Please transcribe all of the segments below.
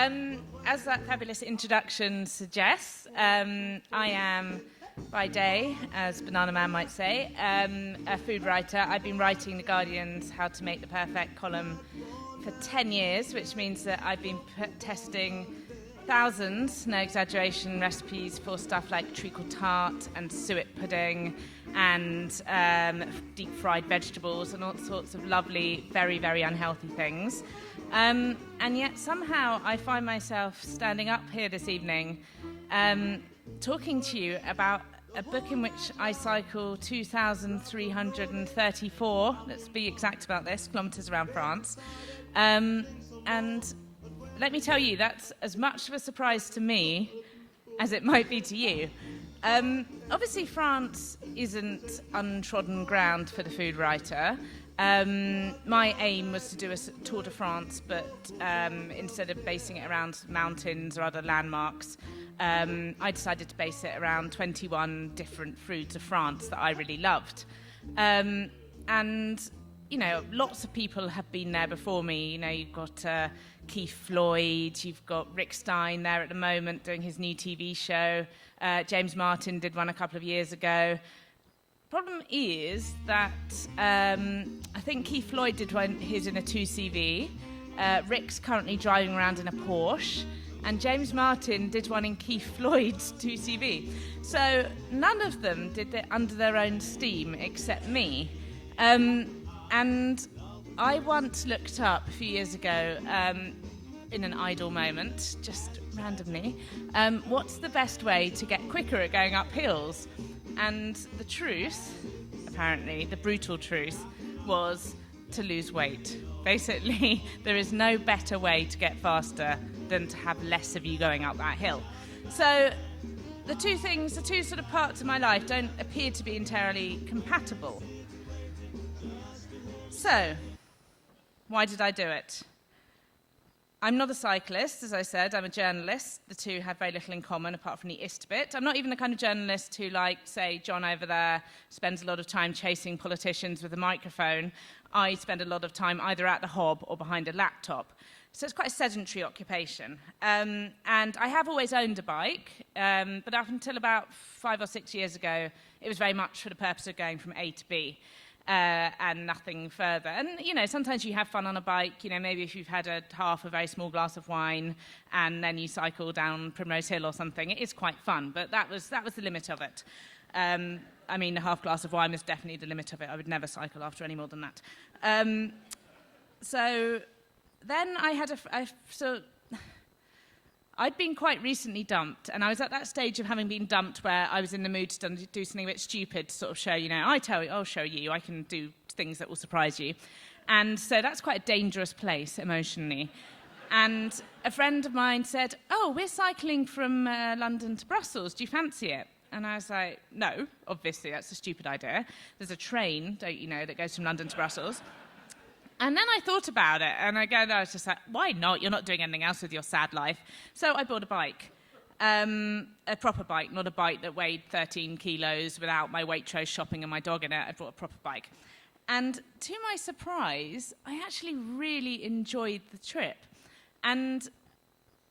As that fabulous introduction suggests, I am, by day, as Banana Man might say, a food writer. I've been writing The Guardian's How to Make the Perfect column for 10 years, which means that I've been testing thousands, no exaggeration, recipes for stuff like treacle tart and suet pudding and deep-fried vegetables and all sorts of lovely, very, very unhealthy things. And yet somehow I find myself standing up here this evening talking to you about a book in which I cycle 2,334, let's be exact about this, kilometres around France. And let me tell you, that's as much of a surprise to me as it might be to you. Obviously, France isn't untrodden ground for the food writer. My aim was to do a Tour de France, but instead of basing it around mountains or other landmarks, I decided to base it around 21 different foods of France that I really loved. And, you know, lots of people have been there before me. You know, you've got Keith Floyd, you've got Rick Stein there at the moment doing his new TV show. James Martin did one a couple of years ago. Problem is that I think Keith Floyd did his in a 2CV. Rick's currently driving around in a Porsche. And James Martin did one in Keith Floyd's 2CV. So none of them did it under their own steam except me. And I once looked up a few years ago, in an idle moment, just randomly, what's the best way to get quicker at going up hills? And the truth, apparently, the brutal truth, was to lose weight. Basically, there is no better way to get faster than to have less of you going up that hill. So the two sort of parts of my life don't appear to be entirely compatible. So, why did I do it? I'm not a cyclist, as I said, I'm a journalist. The two have very little in common apart from the ist bit. I'm not even the kind of journalist who, like, say, John over there, spends a lot of time chasing politicians with a microphone. I spend a lot of time either at the hob or behind a laptop. So it's quite a sedentary occupation. And I have always owned a bike, but up until about 5 or 6 years ago, it was very much for the purpose of going from A to B. And nothing further. And, you know, sometimes you have fun on a bike, you know, maybe if you've had half a very small glass of wine and then you cycle down Primrose Hill or something, it is quite fun, but that was the limit of it. I mean, a half glass of wine was definitely the limit of it. I would never cycle after any more than that. So then I'd been quite recently dumped, and I was at that stage of having been dumped where I was in the mood to do something a bit stupid to sort of show, you know, I'll show you, I can do things that will surprise you. And so that's quite a dangerous place emotionally. And a friend of mine said, oh, we're cycling from London to Brussels, do you fancy it? And I was like, no, obviously, that's a stupid idea. There's a train, don't you know, that goes from London to Brussels. And then I thought about it, and I was just like, why not? You're not doing anything else with your sad life. So I bought a bike, a proper bike, not a bike that weighed 13 kilos without my Waitrose shopping and my dog in it. I bought a proper bike. And to my surprise, I actually really enjoyed the trip. And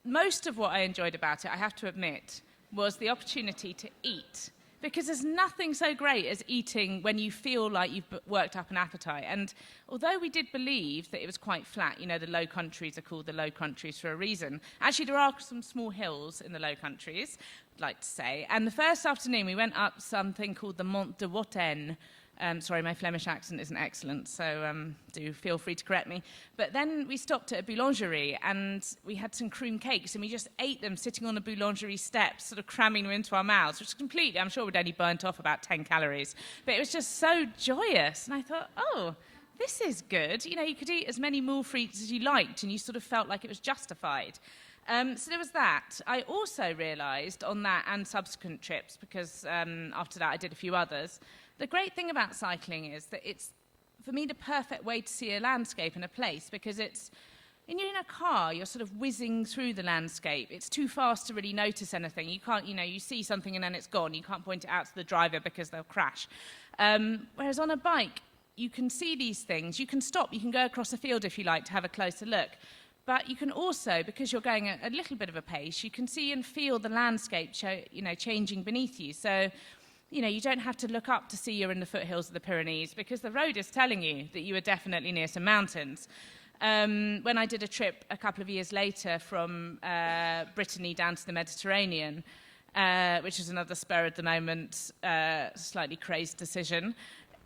most of what I enjoyed about it, I have to admit, was the opportunity to eat. Because there's nothing so great as eating when you feel like you've worked up an appetite. And although we did believe that it was quite flat, you know, the Low Countries are called the Low Countries for a reason. Actually, there are some small hills in the Low Countries, I'd like to say. And the first afternoon, we went up something called the Mont de Watten. Sorry, my Flemish accent isn't excellent, so do feel free to correct me. But then we stopped at a boulangerie, and we had some cream cakes, and we just ate them sitting on the boulangerie steps, sort of cramming them into our mouths, which completely, I'm sure, we'd only burnt off about 10 calories. But it was just so joyous, and I thought, oh, this is good. You know, you could eat as many moules frites as you liked, and you sort of felt like it was justified. So there was that. I also realised on that and subsequent trips, because after that I did a few others, the great thing about cycling is that it's, for me, the perfect way to see a landscape and a place, because it's, when you're in a car, you're sort of whizzing through the landscape. It's too fast to really notice anything. You can't, you know, you see something and then it's gone. You can't point it out to the driver because they'll crash. Whereas on a bike, you can see these things. You can stop. You can go across a field if you like to have a closer look. But you can also, because you're going at a little bit of a pace, you can see and feel the landscape changing beneath you. So, you don't have to look up to see you're in the foothills of the Pyrenees, because the road is telling you that you are definitely near some mountains. When I did a trip a couple of years later from Brittany down to the Mediterranean, which is another spur-of-the-moment, slightly crazed decision,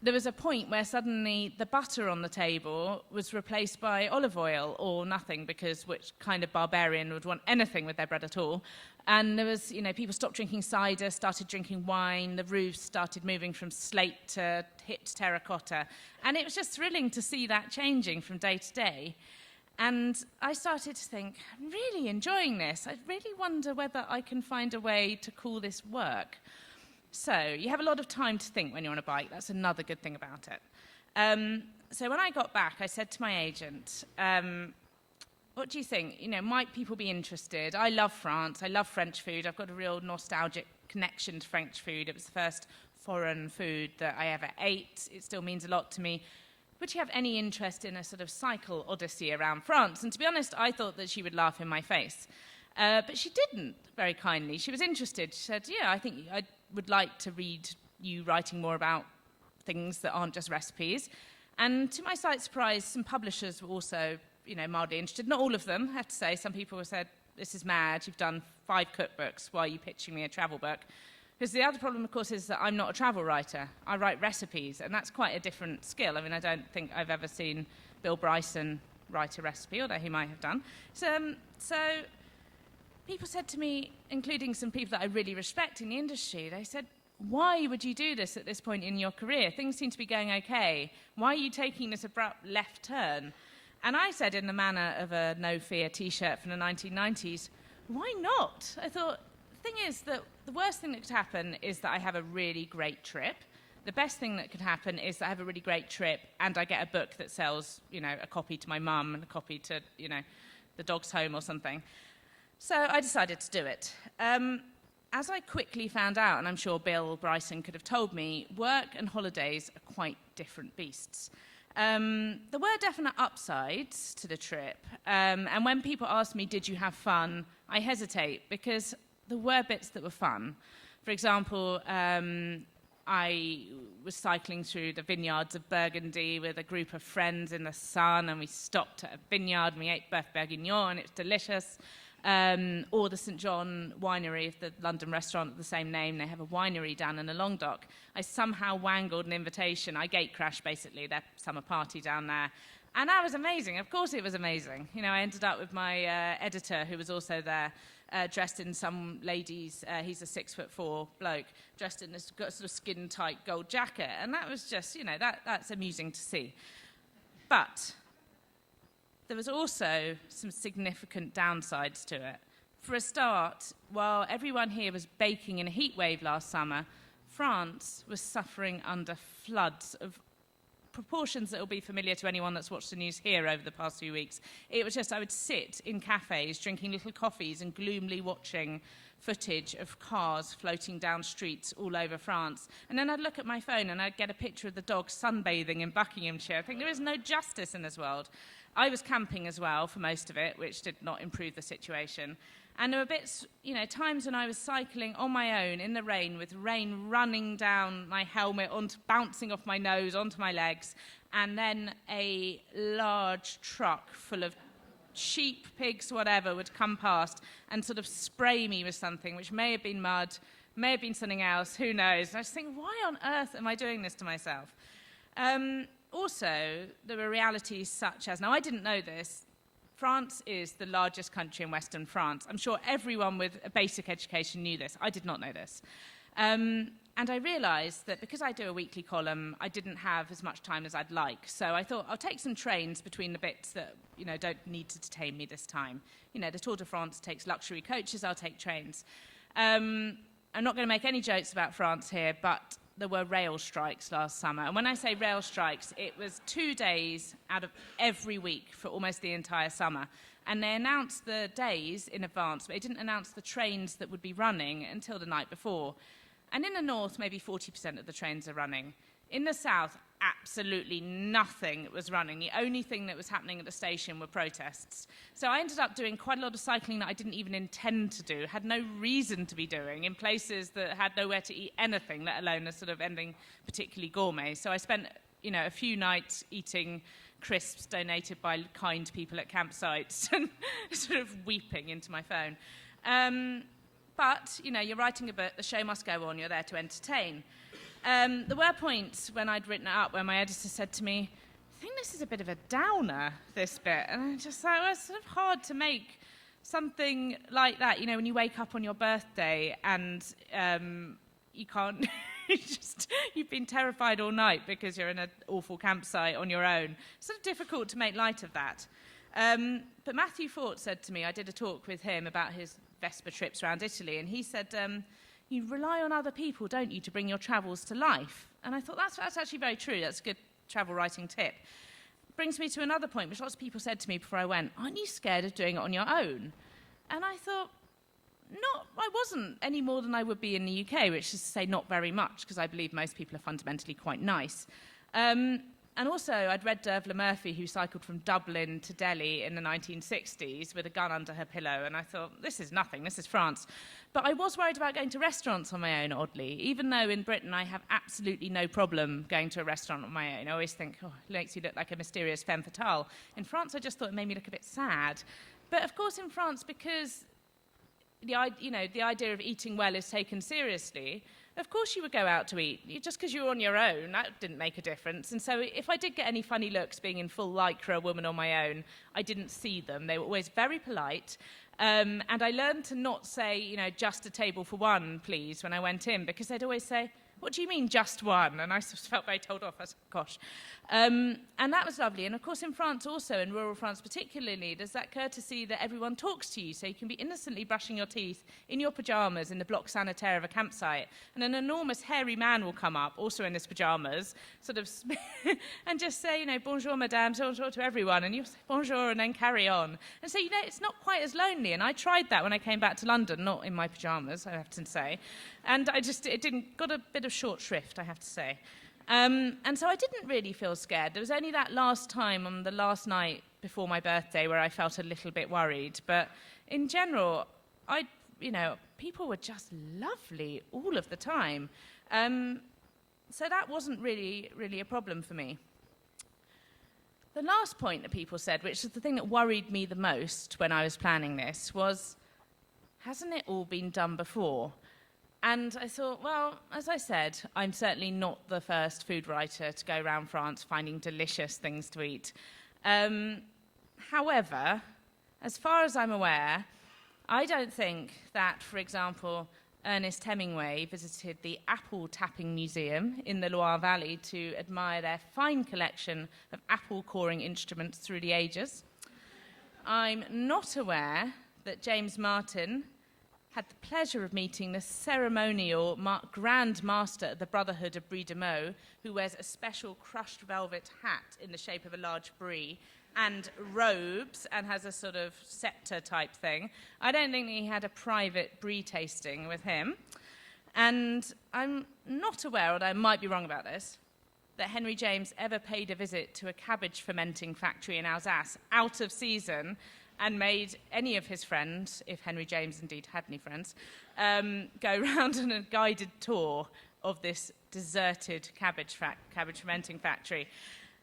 there was a point where suddenly the butter on the table was replaced by olive oil or nothing, because which kind of barbarian would want anything with their bread at all? And there was, people stopped drinking cider, started drinking wine, the roofs started moving from slate to hipped terracotta. And it was just thrilling to see that changing from day to day. And I started to think, I'm really enjoying this. I really wonder whether I can find a way to call this work. So you have a lot of time to think when you're on a bike. That's another good thing about it. So when I got back, I said to my agent, what do you think? Might people be interested? I love France. I love French food. I've got a real nostalgic connection to French food. It was the first foreign food that I ever ate. It still means a lot to me. Would you have any interest in a sort of cycle odyssey around France? And to be honest, I thought that she would laugh in my face. But she didn't, very kindly. She was interested. She said, yeah, I think I would like to read you writing more about things that aren't just recipes. And to my slight surprise, some publishers were also, mildly interested. Not all of them, I have to say. Some people said, this is mad, you've done 5 cookbooks, why are you pitching me a travel book? Because the other problem, of course, is that I'm not a travel writer. I write recipes, and that's quite a different skill. I mean, I don't think I've ever seen Bill Bryson write a recipe, although he might have done. So people said to me, including some people that I really respect in the industry, they said, why would you do this at this point in your career? Things seem to be going okay. Why are you taking this abrupt left turn? And I said, in the manner of a No Fear T-shirt from the 1990s, why not? I thought, the thing is that the worst thing that could happen is that I have a really great trip. The best thing that could happen is that I have a really great trip and I get a book that sells, a copy to my mum and a copy to, the dog's home or something. So I decided to do it. As I quickly found out, and I'm sure Bill Bryson could have told me, work and holidays are quite different beasts. There were definite upsides to the trip. And when people ask me, did you have fun? I hesitate because there were bits that were fun. For example, I was cycling through the vineyards of Burgundy with a group of friends in the sun, and we stopped at a vineyard and we ate Boeuf Bourguignon, and it was delicious. Or the St. John winery, the London restaurant of the same name, they have a winery down in the Languedoc. I somehow wangled an invitation. I gate crashed, basically, their summer party down there. And that was amazing. Of course it was amazing. I ended up with my editor, who was also there, dressed in some lady's, he's a 6'4" bloke, dressed in this sort of skin-tight gold jacket. And that was just, that's amusing to see. But there was also some significant downsides to it. For a start, while everyone here was baking in a heat wave last summer, France was suffering under floods of proportions that will be familiar to anyone that's watched the news here over the past few weeks. It was just, I would sit in cafes drinking little coffees and gloomily watching footage of cars floating down streets all over France. And then I'd look at my phone and I'd get a picture of the dog sunbathing in Buckinghamshire. I think there is no justice in this world. I was camping as well for most of it, which did not improve the situation. And there were bits, times when I was cycling on my own in the rain with rain running down my helmet, bouncing off my nose, onto my legs, and then a large truck full of sheep, pigs, whatever, would come past and sort of spray me with something, which may have been mud, may have been something else, who knows. And I just think, why on earth am I doing this to myself? Also, there were realities such as, now I didn't know this, France is the largest country in Western France. I'm sure everyone with a basic education knew this. I did not know this. And I realised that because I do a weekly column, I didn't have as much time as I'd like. So I thought, I'll take some trains between the bits that, don't need to detain me this time. The Tour de France takes luxury coaches, I'll take trains. I'm not going to make any jokes about France here, but there were rail strikes last summer. And when I say rail strikes, it was 2 days out of every week for almost the entire summer. And they announced the days in advance, but they didn't announce the trains that would be running until the night before. And in the north, maybe 40% of the trains are running. In the south, absolutely nothing was running. The only thing that was happening at the station were protests. So I ended up doing quite a lot of cycling that I didn't even intend to do, had no reason to be doing, in places that had nowhere to eat anything, let alone a sort of anything particularly gourmet. So I spent, a few nights eating crisps donated by kind people at campsites and sort of weeping into my phone. But, you're writing a book, the show must go on, you're there to entertain. There were points when I'd written it up where my editor said to me, I think this is a bit of a downer, this bit. And I just thought, well, it's sort of hard to make something like that, when you wake up on your birthday and you can't, you've been terrified all night because you're in an awful campsite on your own. It's sort of difficult to make light of that. But Matthew Fort said to me, I did a talk with him about his Vespa trips around Italy, and he said, you rely on other people, don't you, to bring your travels to life? And I thought, that's actually very true. That's a good travel writing tip. Brings me to another point, which lots of people said to me before I went, aren't you scared of doing it on your own? And I thought, I wasn't any more than I would be in the UK, which is to say not very much, because I believe most people are fundamentally quite nice. And also, I'd read Dervla Murphy, who cycled from Dublin to Delhi in the 1960s with a gun under her pillow, and I thought, this is nothing, this is France. But I was worried about going to restaurants on my own, oddly, even though in Britain I have absolutely no problem going to a restaurant on my own. I always think, it makes you look like a mysterious femme fatale. In France, I just thought it made me look a bit sad. But of course, in France, because the idea of eating well is taken seriously, of course you would go out to eat. Just because you were on your own, that didn't make a difference. And so if I did get any funny looks being in full lycra, a woman on my own, I didn't see them. They were always very polite. And I learned to not say, just a table for one, please, when I went in, because they'd always say, what do you mean, just one? And I sort of felt very told off. I said, gosh. And that was lovely. And of course, in France also, in rural France particularly, there's that courtesy that everyone talks to you, so you can be innocently brushing your teeth in your pyjamas in the bloc sanitaire of a campsite, and an enormous hairy man will come up, also in his pyjamas, sort of, and just say, bonjour, madame, bonjour to everyone, and you'll say bonjour and then carry on. And so, it's not quite as lonely. And I tried that when I came back to London, not in my pyjamas, I have to say. And got a bit of short shrift, I have to say. And so I didn't really feel scared. There was only that last time on the last night before my birthday where I felt a little bit worried. But in general, people were just lovely all of the time. So that wasn't really a problem for me. The last point that people said, which is the thing that worried me the most when I was planning this, was, hasn't it all been done before? And I thought, well, as I said, I'm certainly not the first food writer to go around France finding delicious things to eat. However, as far as I'm aware, I don't think that, for example, Ernest Hemingway visited the Apple Tapping Museum in the Loire Valley to admire their fine collection of apple coring instruments through the ages. I'm not aware that James Martin had the pleasure of meeting the ceremonial Grand Master of the Brotherhood of Brie de Meaux, who wears a special crushed velvet hat in the shape of a large brie, and robes, and has a sort of scepter type thing. I don't think he had a private brie tasting with him. And I'm not aware, although I might be wrong about this, that Henry James ever paid a visit to a cabbage fermenting factory in Alsace out of season and made any of his friends, if Henry James indeed had any friends, go round on a guided tour of this deserted cabbage fermenting factory.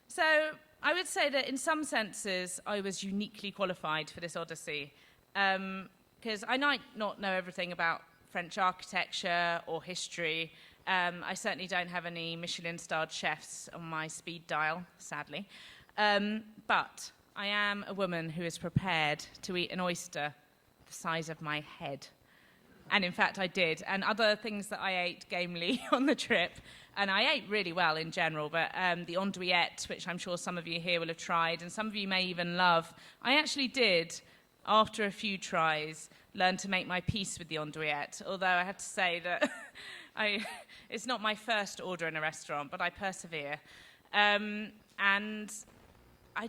So I would say that in some senses I was uniquely qualified for this odyssey, because I might not know everything about French architecture or history. I certainly don't have any Michelin-starred chefs on my speed dial, sadly. But I am a woman who is prepared to eat an oyster the size of my head. And in fact, I did. And other things that I ate gamely on the trip, and I ate really well in general, but the andouillette, which I'm sure some of you here will have tried, and some of you may even love, I actually did, after a few tries, learn to make my peace with the andouillette, although I have to say that it's not my first order in a restaurant, but I persevere. And I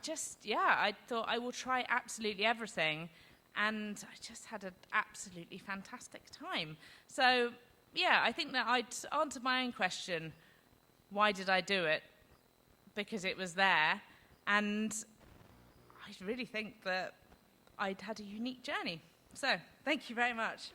thought I will try absolutely everything, and I just had an absolutely fantastic time. So, yeah, I think that I'd answered my own question, why did I do it? because it was there. And I really think that I'd had a unique journey. So, thank you very much.